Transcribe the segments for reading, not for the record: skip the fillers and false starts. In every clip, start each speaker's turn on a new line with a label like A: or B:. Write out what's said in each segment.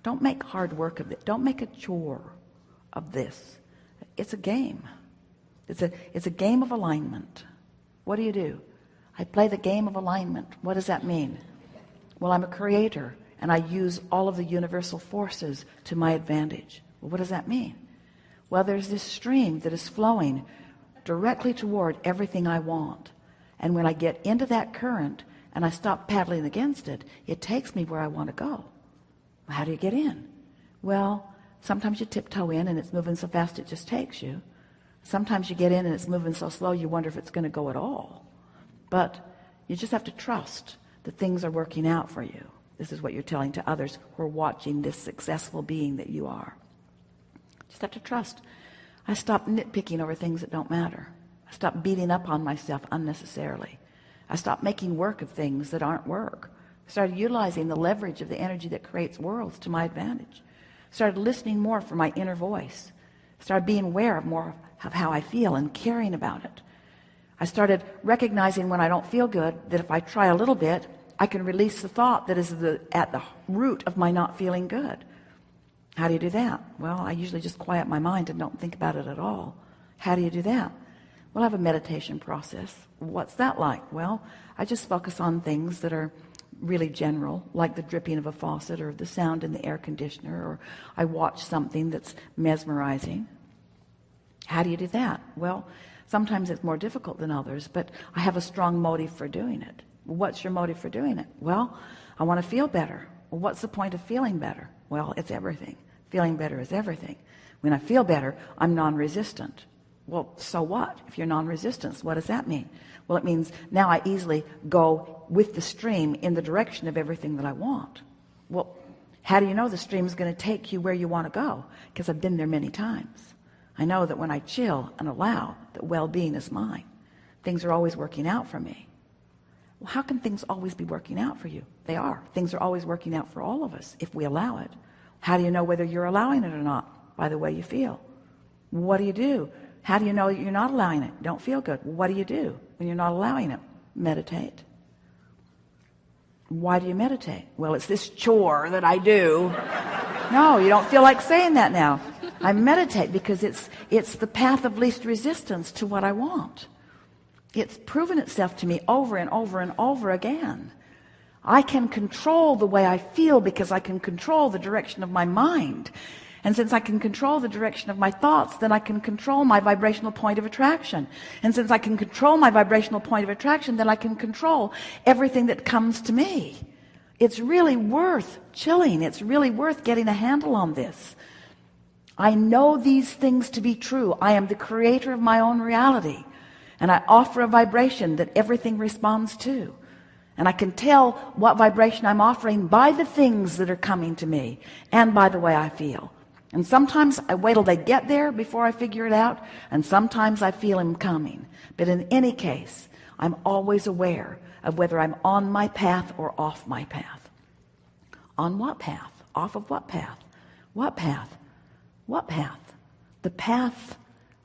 A: Don't make hard work of it. Don't make a chore of this. It's a game. It's a game of alignment. What do? I play the game of alignment. What does that mean? Well, I'm a creator, and I use all of the universal forces to my advantage. Well, what does that mean? Well, there's this stream that is flowing directly toward everything I want. And when I get into that current and I stop paddling against it, it takes me where I want to go. How do you get in? Well, sometimes you tiptoe in and it's moving so fast it just takes you. Sometimes you get in and it's moving so slow you wonder if it's going to go at all. But you just have to trust that things are working out for you. This is what you're telling to others who are watching this successful being that you are. Just have to trust. I stopped nitpicking over things that don't matter. I stopped beating up on myself unnecessarily. I stopped making work of things that aren't work. I started utilizing the leverage of the energy that creates worlds to my advantage. I started listening more for my inner voice. I started being aware of more of how I feel and caring about it. I started recognizing when I don't feel good that if I try a little bit, I can release the thought that is at the root of my not feeling good. How do you do that? Well, I usually just quiet my mind and don't think about it at all. How do you do that? Well, I have a meditation process. What's that like? Well, I just focus on things that are really general, like the dripping of a faucet or the sound in the air conditioner, or I watch something that's mesmerizing. How do you do that? Well, sometimes it's more difficult than others, but I have a strong motive for doing it. What's your motive for doing it? Well, I want to feel better. Well, what's the point of feeling better? Well, it's everything. Feeling better is everything. When I feel better, I'm non-resistant. Well, so what? If you're non-resistant, what does that mean? Well, it means now I easily go with the stream in the direction of everything that I want. Well, how do you know the stream is going to take you where you want to go? Because I've been there many times. I know that when I chill and allow that well-being is mine, things are always working out for me. Well, how can things always be working out for you? They are. Things are always working out for all of us if we allow it. How do you know whether you're allowing it or not? By the way you feel. What do you do? How do you know that you're not allowing it? Don't feel good. What do you do when you're not allowing it? Meditate. Why do you meditate? Well, it's this chore that I do. No, you don't feel like saying that now. I meditate because it's the path of least resistance to what I want. It's proven itself to me over and over and over again. I can control the way I feel because I can control the direction of my mind. And since I can control the direction of my thoughts, then I can control my vibrational point of attraction. And since I can control my vibrational point of attraction, then I can control everything that comes to me. It's really worth chilling. It's really worth getting a handle on this. I know these things to be true. I am the creator of my own reality. And I offer a vibration that everything responds to. And I can tell what vibration I'm offering by the things that are coming to me and by the way I feel. And sometimes I wait till they get there before I figure it out, and sometimes I feel them coming. But in any case, I'm always aware of whether I'm on my path or off my path. On what path? Off of what path? What path? What path? The path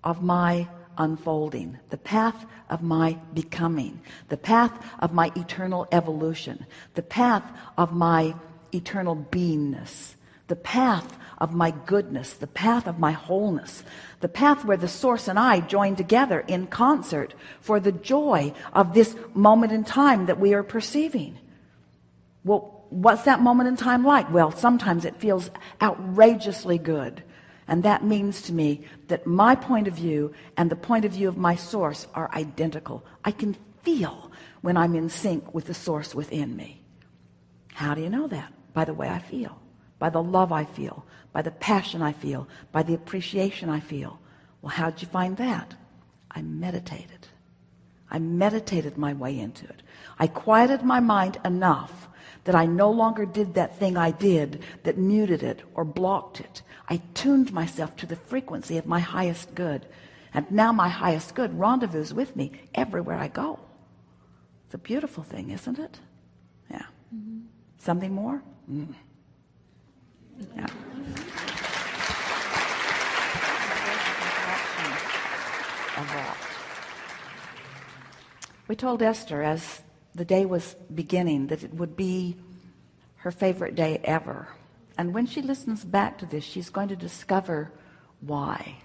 A: of my unfolding, the path of my becoming, the path of my eternal evolution, the path of my eternal beingness, the path of my goodness, the path of my wholeness, the path where the source and I join together in concert for the joy of this moment in time that we are perceiving. Well, what's that moment in time like? Well, sometimes it feels outrageously good. And that means to me that my point of view and the point of view of my source are identical. I can feel when I'm in sync with the source within me. How do you know that? By the way I feel, by the love I feel, by the passion I feel, by the appreciation I feel. Well, how'd you find that? I meditated. I meditated my way into it. I quieted my mind enough that I no longer did that thing I did that muted it or blocked it. I tuned myself to the frequency of my highest good. And now my highest good rendezvous with me everywhere I go. It's a beautiful thing, isn't it? Yeah. Mm-hmm. Something more? Mm. Yeah. We told Esther as the day was beginning that it would be her favorite day ever. And when she listens back to this, she's going to discover why.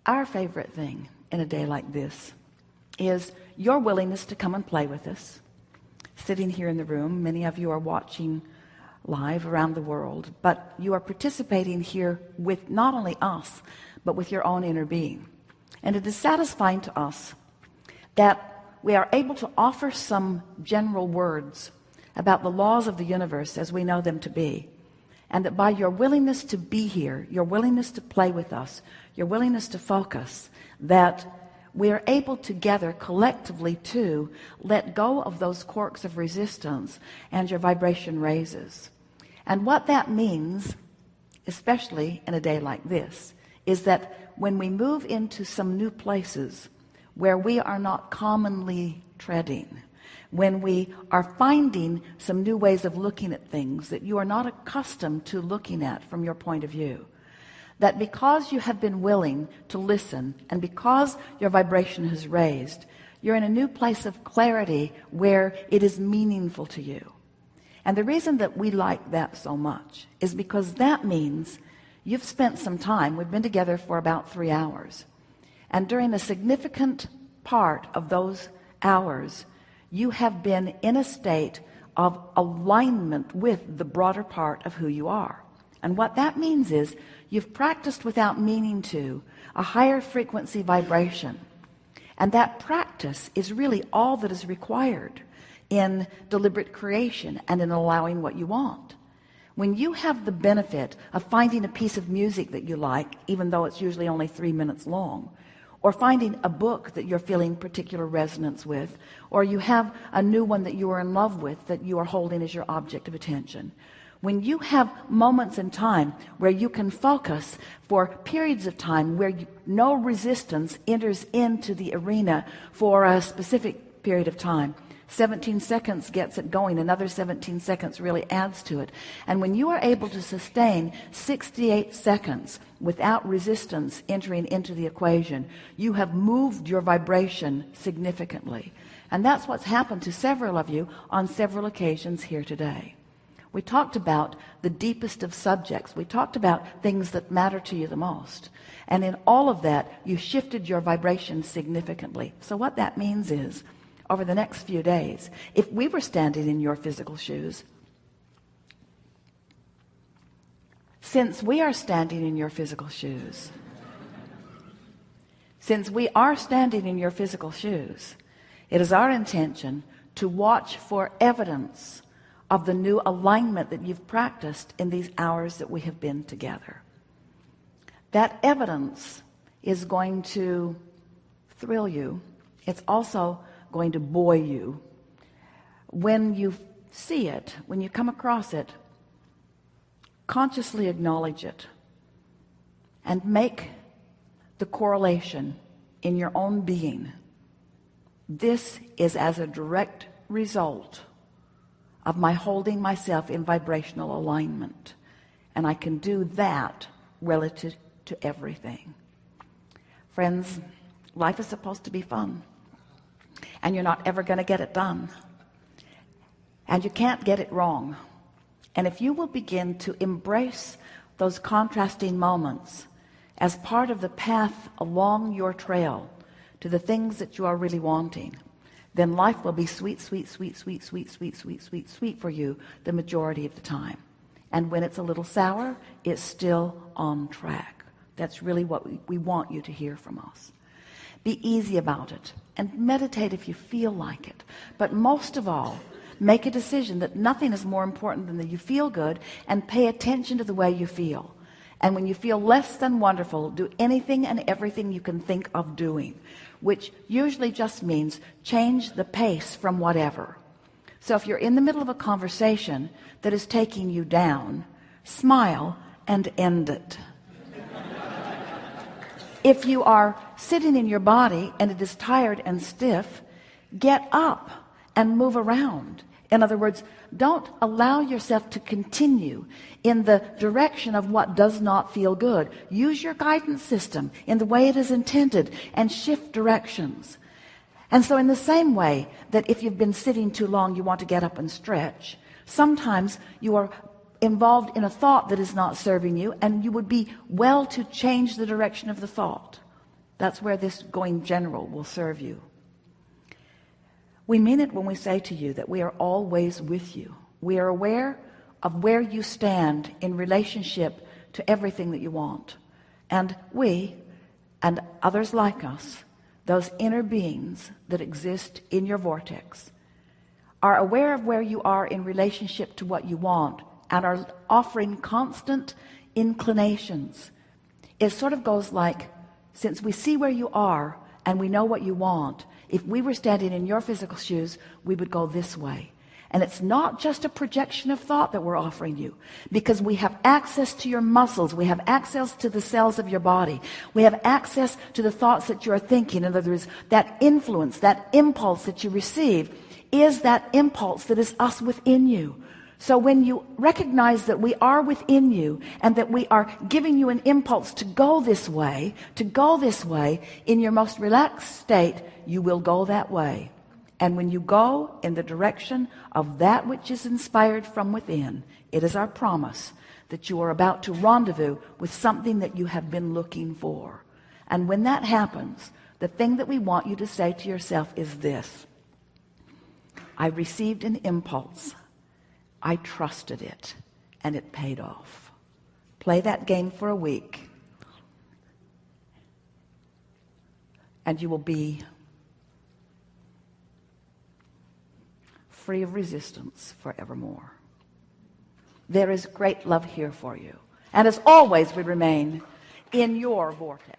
A: Our favorite thing in a day like this is your willingness to come and play with us. Sitting here in the room, many of you are watching live around the world, but you are participating here with not only us, but with your own inner being. And it is satisfying to us that we are able to offer some general words about the laws of the universe as we know them to be, and that by your willingness to be here, your willingness to play with us, your willingness to focus, that we are able together collectively to let go of those corks of resistance, and your vibration raises. And what that means, especially in a day like this, is that when we move into some new places where we are not commonly treading, when we are finding some new ways of looking at things that you are not accustomed to looking at from your point of view, that because you have been willing to listen and because your vibration has raised, you're in a new place of clarity where it is meaningful to you. And the reason that we like that so much is because that means you've spent some time. We've been together for about 3 hours, and during a significant part of those hours you have been in a state of alignment with the broader part of who you are. And what that means is you've practiced without meaning to a higher frequency vibration, and that practice is really all that is required in deliberate creation and in allowing what you want. When you have the benefit of finding a piece of music that you like, even though it's usually only 3 minutes long, or finding a book that you're feeling particular resonance with, or you have a new one that you are in love with that you are holding as your object of attention, when you have moments in time where you can focus for periods of time where no resistance enters into the arena for a specific period of time, 17 seconds gets it going, another 17 seconds really adds to it. And when you are able to sustain 68 seconds without resistance entering into the equation, you have moved your vibration significantly. And that's what's happened to several of you on several occasions here today. We talked about the deepest of subjects. We talked about things that matter to you the most. And in all of that, you shifted your vibration significantly. So what that means is, over the next few days, if we were standing in your physical shoes, since we are standing in your physical shoes, it is our intention to watch for evidence of the new alignment that you've practiced in these hours that we have been together. That evidence is going to thrill you. It's also going to buoy you. When you see it, when you come across it, consciously acknowledge it and make the correlation in your own being. This is as a direct result of my holding myself in vibrational alignment, and I can do that relative to everything. Friends, life is supposed to be fun, and you're not ever going to get it done, and you can't get it wrong. And if you will begin to embrace those contrasting moments as part of the path along your trail to the things that you are really wanting, then life will be sweet, sweet, sweet, sweet, sweet, sweet, sweet, sweet, sweet for you the majority of the time. And when it's a little sour, it's still on track. That's really what we want you to hear from us. Be easy about it and meditate if you feel like it. But most of all, make a decision that nothing is more important than that you feel good, and pay attention to the way you feel. And when you feel less than wonderful, do anything and everything you can think of doing, which usually just means change the pace from whatever. So if you're in the middle of a conversation that is taking you down, smile and end it. If you are sitting in your body and it is tired and stiff, get up and move around. In other words, don't allow yourself to continue in the direction of what does not feel good. Use your guidance system in the way it is intended and shift directions. And so in the same way that if you've been sitting too long, you want to get up and stretch, sometimes you are involved in a thought that is not serving you, and you would be well to change the direction of the thought. That's where this going general will serve you. We mean it when we say to you that we are always with you. We are aware of where you stand in relationship to everything that you want. And we, and others like us, those inner beings that exist in your vortex, are aware of where you are in relationship to what you want and are offering constant inclinations. It sort of goes like, since we see where you are and we know what you want, if we were standing in your physical shoes, we would go this way. And it's not just a projection of thought that we're offering you, because we have access to your muscles. We have access to the cells of your body. We have access to the thoughts that you're thinking. In other words, that influence, that impulse that you receive is that impulse that is us within you. So when you recognize that we are within you and that we are giving you an impulse to go this way, in your most relaxed state, you will go that way. And when you go in the direction of that which is inspired from within, it is our promise that you are about to rendezvous with something that you have been looking for. And when that happens, the thing that we want you to say to yourself is this: I received an impulse. I trusted it, and it paid off. Play that game for a week, and you will be free of resistance forevermore. There is great love here for you. And as always, we remain in your vortex.